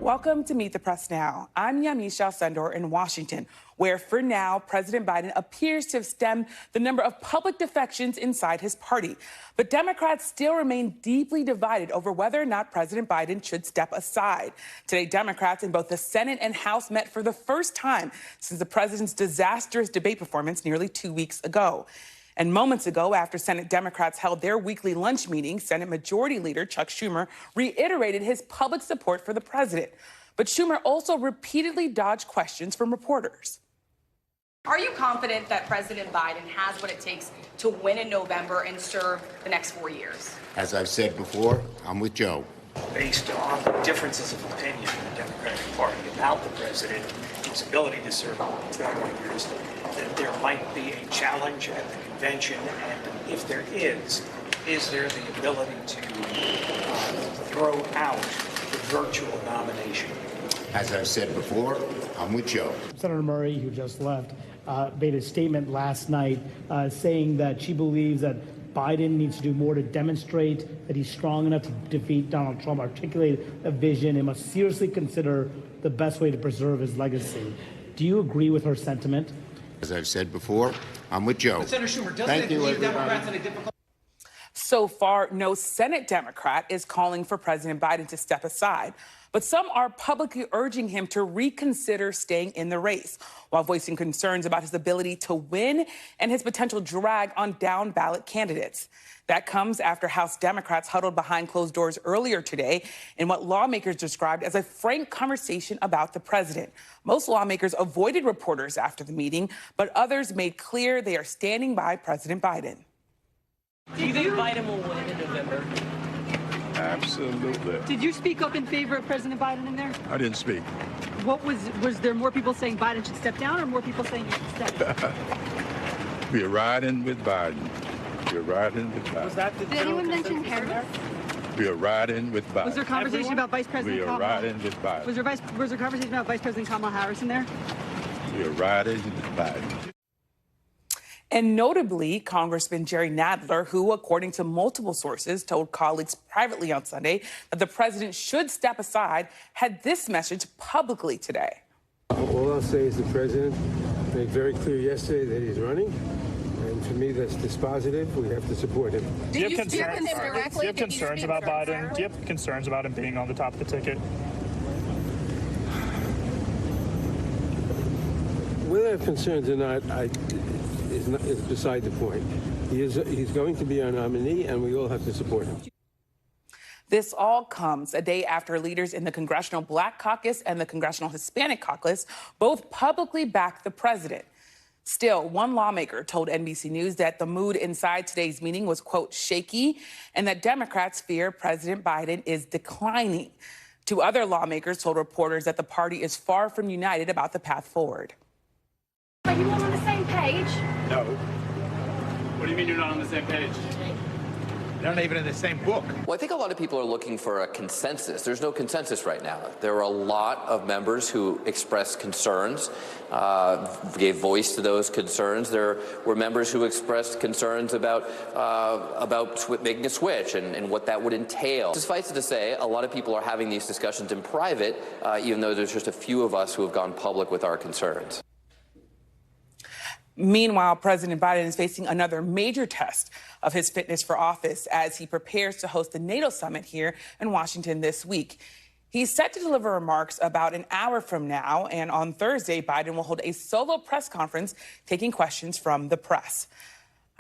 Welcome to Meet the Press Now. I'm Yamisha Sendor in Washington, where for now, President Biden appears to have stemmed the number of public defections inside his party. But Democrats still remain deeply divided over whether or not President Biden should step aside. Today, Democrats in both the Senate and House met for the first time since the president's disastrous debate performance nearly 2 weeks ago. And moments ago, after Senate Democrats held their weekly lunch meeting, Senate Majority Leader Chuck Schumer reiterated his public support for the president. But Schumer also repeatedly dodged questions from reporters. Are you confident that President Biden has what it takes to win in November and serve the next 4 years? As I've said before, I'm with Joe. Based on differences of opinion in the Democratic Party about the president, his ability to serve 4 years, that there might be a challenge at the convention, and if there is there the ability to throw out the virtual nomination? As I've said before, I'm with Joe. Senator Murray, who just left, made a statement last night saying that she believes that Biden needs to do more to demonstrate that he's strong enough to defeat Donald Trump, articulate a vision, and must seriously consider the best way to preserve his legacy. Do you agree with her sentiment? As I've said before, I'm with Joe. Senator Schumer, doesn't it leave Democrats in a difficult... So far, no Senate Democrat is calling for President Biden to step aside. But some are publicly urging him to reconsider staying in the race, while voicing concerns about his ability to win and his potential drag on down-ballot candidates. That comes after House Democrats huddled behind closed doors earlier today in what lawmakers described as a frank conversation about the president. Most lawmakers avoided reporters after the meeting, but others made clear they are standing by President Biden. Do you think Biden will win in November? Absolutely. Did you speak up in favor of President Biden in there? I didn't speak. What was there more people saying Biden should step down or more people saying he should step down? We're riding with Biden. We're riding with Biden. Was that the Did anyone mention Harris? We're riding with Biden. Was there conversation about Vice President Kamala? We are riding with Biden. Was there conversation about Vice President Kamala Harris in there? We are riding with Biden. And notably, Congressman Jerry Nadler, who, according to multiple sources, told colleagues privately on Sunday that the president should step aside, had this message publicly today. All I'll say is the president made very clear yesterday that he's running. And for me, that's dispositive. We have to support him. Do you have concerns about Biden? Do you have concerns about him being on the top of the ticket? Whether I have concerns or not, is beside the point. He's going to be our nominee, and we all have to support him. This all comes a day after leaders in the Congressional Black Caucus and the Congressional Hispanic Caucus both publicly backed the president. Still, one lawmaker told NBC News that the mood inside today's meeting was, quote, shaky, and that Democrats fear President Biden is declining. Two other lawmakers told reporters that the party is far from united about the path forward. Are you all on the same page? No. What do you mean you're not on the same page? They're not even in the same book. Well, I think a lot of people are looking for a consensus. There's no consensus right now. There were a lot of members who expressed concerns, gave voice to those concerns. There were members who expressed concerns about making a switch and what that would entail. Suffice it to say, a lot of people are having these discussions in private, even though there's just a few of us who have gone public with our concerns. Meanwhile, President Biden is facing another major test of his fitness for office as he prepares to host the NATO summit here in Washington this week. He's set to deliver remarks about an hour from now, and on Thursday, Biden will hold a solo press conference taking questions from the press.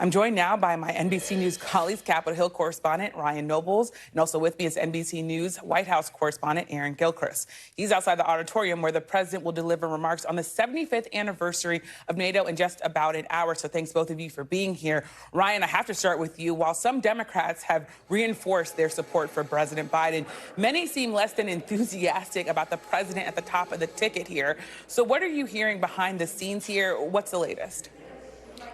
I'm joined now by my NBC News colleagues, Capitol Hill correspondent Ryan Nobles, and also with me is NBC News White House correspondent Aaron Gilchrist. He's outside the auditorium where the president will deliver remarks on the 75th anniversary of NATO in just about an hour. So thanks both of you for being here. Ryan, I have to start with you. While some Democrats have reinforced their support for President Biden, many seem less than enthusiastic about the president at the top of the ticket here. So what are you hearing behind the scenes here? What's the latest?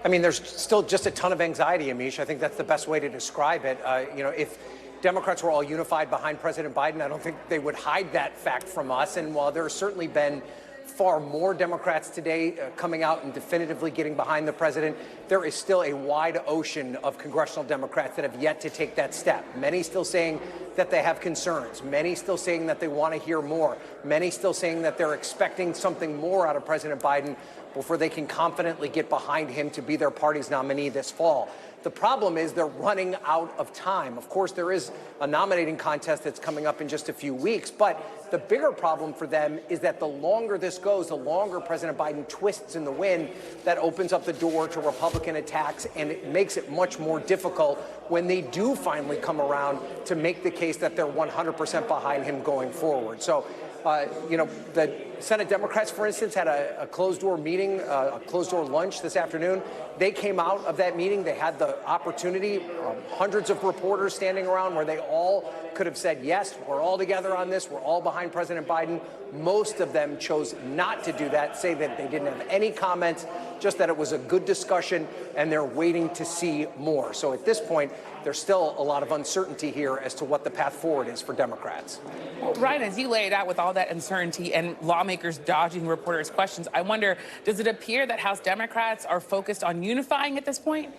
I mean, there's still just a ton of anxiety, Amish. I think that's the best way to describe it. If Democrats were all unified behind President Biden, I don't think they would hide that fact from us. And while there have certainly been far more Democrats today coming out and definitively getting behind the president, there is still a wide ocean of congressional Democrats that have yet to take that step. Many still saying that they have concerns. Many still saying that they want to hear more. Many still saying that they're expecting something more out of President Biden before they can confidently get behind him to be their party's nominee this fall. The problem is they're running out of time. Of course, there is a nominating contest that's coming up in just a few weeks, but the bigger problem for them is that the longer this goes, the longer President Biden twists in the wind, that opens up the door to Republican attacks, and it makes it much more difficult when they do finally come around to make the case that they're 100% behind him going forward. So, the Senate Democrats, for instance, had a closed-door meeting, a closed-door lunch this afternoon. They came out of that meeting. They had the opportunity, hundreds of reporters standing around where they all could have said, yes, we're all together on this. We're all behind President Biden. Most of them chose not to do that, say that they didn't have any comments, just that it was a good discussion, and they're waiting to see more. So at this point, there's still a lot of uncertainty here as to what the path forward is for Democrats. Well, Ryan, as you laid out with all that uncertainty and lawmakers dodging reporters' questions, I wonder, does it appear that House Democrats are focused on unifying at this point?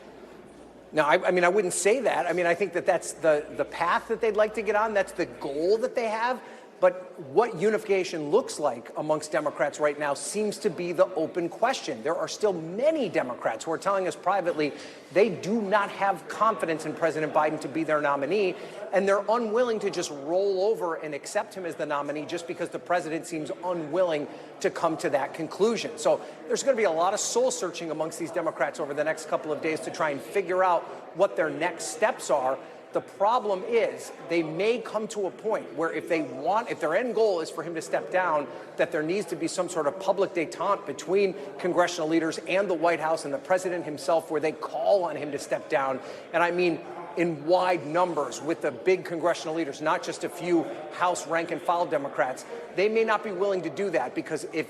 No, I mean, I wouldn't say that. I mean, I think that that's the path that they'd like to get on. That's the goal that they have. But what unification looks like amongst Democrats right now seems to be the open question. There are still many Democrats who are telling us privately they do not have confidence in President Biden to be their nominee, and they're unwilling to just roll over and accept him as the nominee just because the president seems unwilling to come to that conclusion. So there's going to be a lot of soul searching amongst these Democrats over the next couple of days to try and figure out what their next steps are. The problem is they may come to a point where if their end goal is for him to step down, that there needs to be some sort of public détente between congressional leaders and the White House and the president himself where they call on him to step down. And I mean in wide numbers with the big congressional leaders, not just a few House rank and file Democrats. They may not be willing to do that because if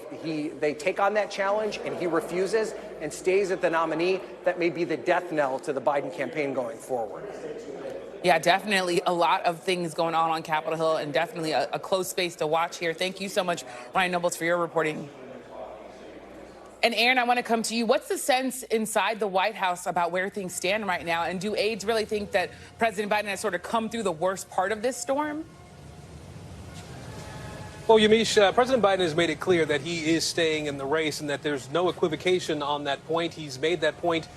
they take on that challenge and he refuses and stays at the nominee, that may be the death knell to the Biden campaign going forward. Yeah, definitely a lot of things going on Capitol Hill, and definitely a close space to watch here. Thank you so much, Ryan Nobles, for your reporting. And Aaron, I want to come to you. What's the sense inside the White House about where things stand right now? And do aides really think that President Biden has sort of come through the worst part of this storm? Well, Yamiche, President Biden has made it clear that he is staying in the race and that there's no equivocation on that point. He's made that point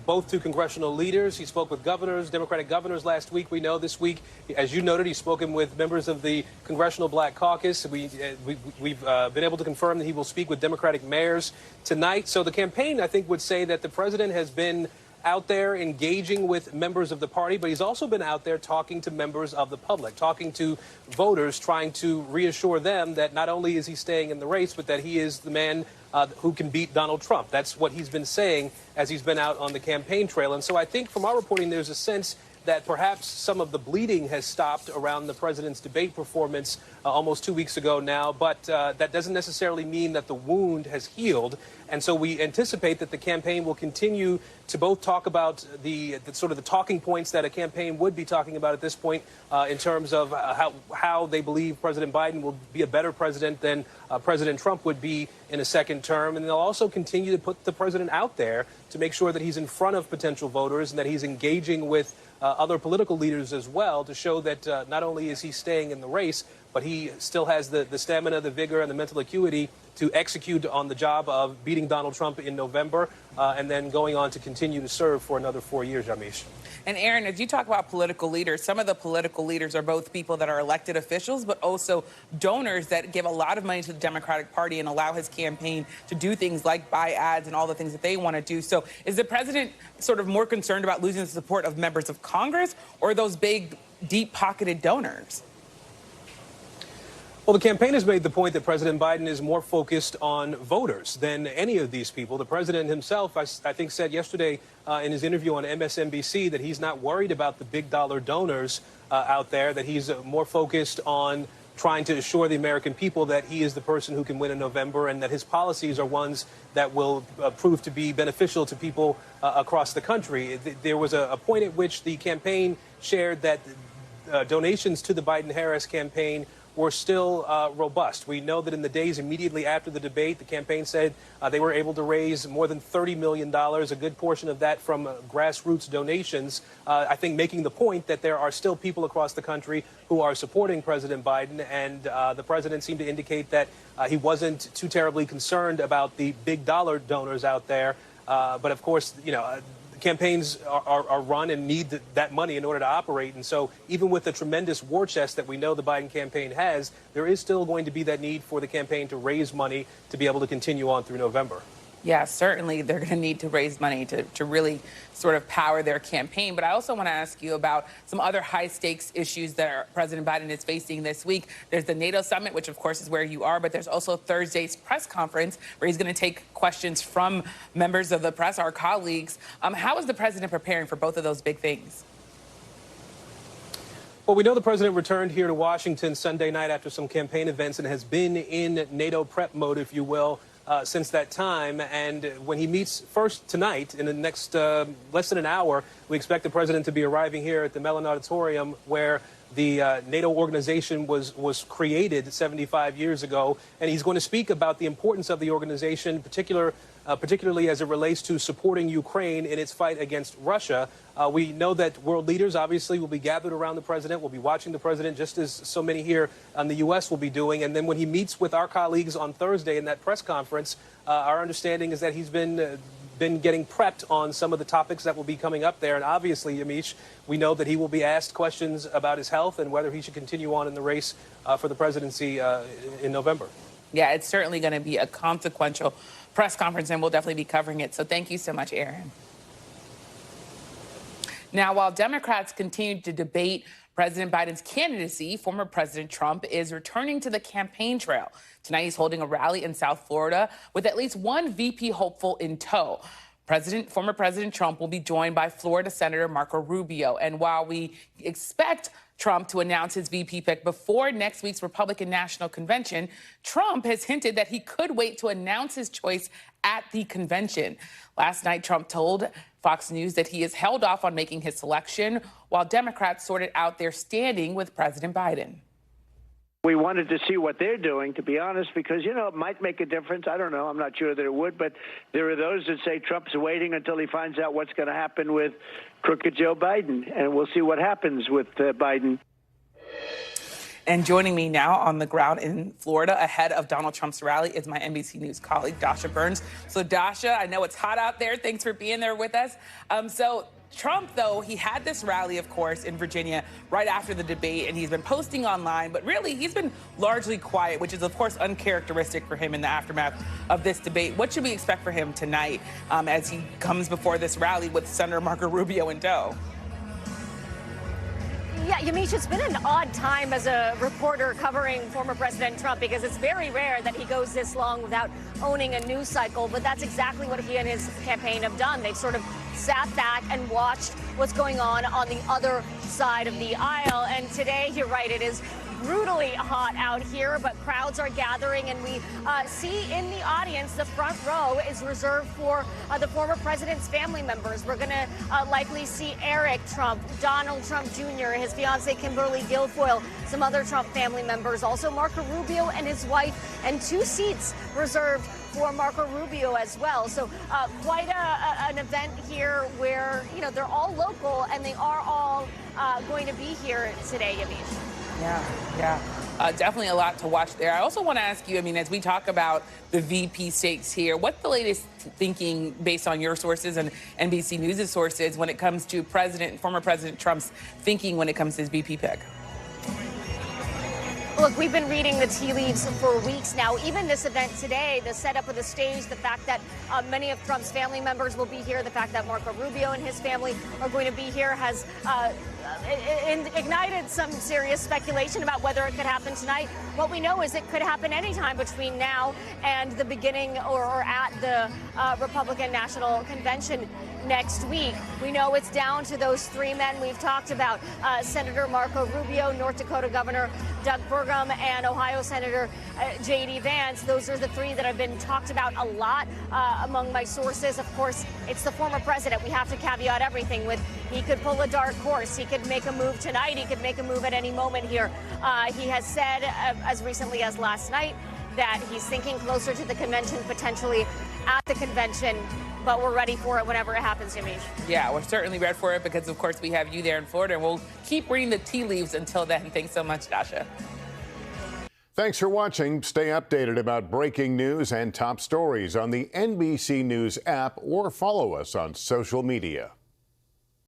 both to congressional leaders. He spoke with governors, Democratic governors last week. We know this week, as you noted, he's spoken with members of the Congressional Black Caucus. We've been able to confirm that he will speak with Democratic mayors tonight. So the campaign, I think, would say that the president has been out there engaging with members of the party, but he's also been out there talking to members of the public, talking to voters, trying to reassure them that not only is he staying in the race, but that he is the man who can beat Donald Trump. That's what he's been saying as he's been out on the campaign trail. And so I think from our reporting, there's a sense that perhaps some of the bleeding has stopped around the president's debate performance almost 2 weeks ago now, but that doesn't necessarily mean that the wound has healed. And so we anticipate that the campaign will continue to both talk about the sort of the talking points that a campaign would be talking about at this point in terms of how they believe President Biden will be a better president than President Trump would be in a second term. And they'll also continue to put the president out there to make sure that he's in front of potential voters and that he's engaging with other political leaders as well to show that not only is he staying in the race, but he still has the stamina, the vigor, and the mental acuity to execute on the job of beating Donald Trump in November and then going on to continue to serve for another 4 years, Yamiche. And Aaron, as you talk about political leaders, some of the political leaders are both people that are elected officials, but also donors that give a lot of money to the Democratic Party and allow his campaign to do things like buy ads and all the things that they want to do. So is the president sort of more concerned about losing the support of members of Congress or those big, deep-pocketed donors? Well, the campaign has made the point that President Biden is more focused on voters than any of these people. The president himself, I think, said yesterday in his interview on MSNBC that he's not worried about the big dollar donors out there, that he's more focused on trying to assure the American people that he is the person who can win in November and that his policies are ones that will prove to be beneficial to people across the country. There was a point at which the campaign shared that donations to the Biden-Harris campaign were still robust. We know that in the days immediately after the debate, the campaign said they were able to raise more than $30 million, a good portion of that from grassroots donations. I think making the point that there are still people across the country who are supporting President Biden, and the president seemed to indicate that he wasn't too terribly concerned about the big dollar donors out there. But of course, campaigns are run and need that money in order to operate. And so even with the tremendous war chest that we know the Biden campaign has, there is still going to be that need for the campaign to raise money to be able to continue on through November. Yeah, certainly they're going to need to raise money to really sort of power their campaign. But I also want to ask you about some other high-stakes issues that President Biden is facing this week. There's the NATO summit, which, of course, is where you are. But there's also Thursday's press conference where he's going to take questions from members of the press, our colleagues. How is the president preparing for both of those big things? Well, we know the president returned here to Washington Sunday night after some campaign events and has been in NATO prep mode, if you will, since that time. And when he meets first tonight, in the next less than an hour, we expect the president to be arriving here at the Mellon Auditorium, where the NATO organization was created 75 years ago. And he's going to speak about the importance of the organization, particularly as it relates to supporting Ukraine in its fight against Russia. We know that world leaders obviously will be gathered around the president, will be watching the president, just as so many here in the U.S. will be doing. And then when he meets with our colleagues on Thursday in that press conference, our understanding is that he's been getting prepped on some of the topics that will be coming up there. And obviously, Amish, we know that he will be asked questions about his health and whether he should continue on in the race for the presidency in November. Yeah, it's certainly going to be a consequential press conference, and we'll definitely be covering it. So thank you so much, Aaron. Now, while Democrats continue to debate President Biden's candidacy, former President Trump is returning to the campaign trail. Tonight, he's holding a rally in South Florida with at least one VP hopeful in tow. Former President Trump will be joined by Florida Senator Marco Rubio. And while we expect Trump to announce his VP pick before next week's Republican National Convention, Trump has hinted that he could wait to announce his choice at the convention. Last night, Trump told Fox News that he has held off on making his selection while Democrats sorted out their standing with President Biden. We wanted to see what they're doing, to be honest, because, it might make a difference. I don't know. I'm not sure that it would. But there are those that say Trump's waiting until he finds out what's going to happen with crooked Joe Biden. And we'll see what happens with Biden. And joining me now on the ground in Florida ahead of Donald Trump's rally is my NBC News colleague, Dasha Burns. So, Dasha, I know it's hot out there. Thanks for being there with us. So Trump, though, he had this rally, of course, in Virginia right after the debate, and he's been posting online. But really, he's been largely quiet, which is, of course, uncharacteristic for him in the aftermath of this debate. What should we expect for him tonight as he comes before this rally with Senator Marco Rubio in tow? Yeah, Yamiche, it's been an odd time as a reporter covering former President Trump because it's very rare that he goes this long without owning a news cycle. But that's exactly what he and his campaign have done. They've sort of sat back and watched what's going on the other side of the aisle. And today, you're right, it is brutally hot out here, but crowds are gathering, and we see in the audience the front row is reserved for the former president's family members. We're going to likely see Eric Trump, Donald Trump Jr., his fiancee Kimberly Guilfoyle, some other Trump family members, also Marco Rubio and his wife, and 2 seats reserved for Marco Rubio as well. So quite an event here where, they're all local and they are all going to be here today, Yamiche. Yeah. Definitely a lot to watch there. I also want to ask you, as we talk about the VP stakes here, what's the latest thinking based on your sources and NBC News' sources when it comes to former President Trump's thinking when it comes to his VP pick? Look, we've been reading the tea leaves for weeks now. Even this event today, the setup of the stage, the fact that many of Trump's family members will be here, the fact that Marco Rubio and his family are going to be here has ignited some serious speculation about whether it could happen tonight. What we know is it could happen anytime between now and the beginning or at the Republican National Convention next week. We know it's down to those 3 men we've talked about, Senator Marco Rubio, North Dakota Governor Doug Burgum, Burgum and Ohio Senator J.D. Vance. Those are the three that have been talked about a lot among my sources. Of course, it's the former president. We have to caveat everything with he could pull a dark horse. He could make a move tonight. He could make a move at any moment here. He has said as recently as last night that he's thinking closer to the convention, potentially at the convention, but we're ready for it whenever it happens, Yamiche. Yeah, we're certainly ready for it because, of course, we have you there in Florida, and we'll keep reading the tea leaves until then. Thanks so much, Dasha. Thanks for watching. Stay updated about breaking news and top stories on the NBC News app or follow us on social media.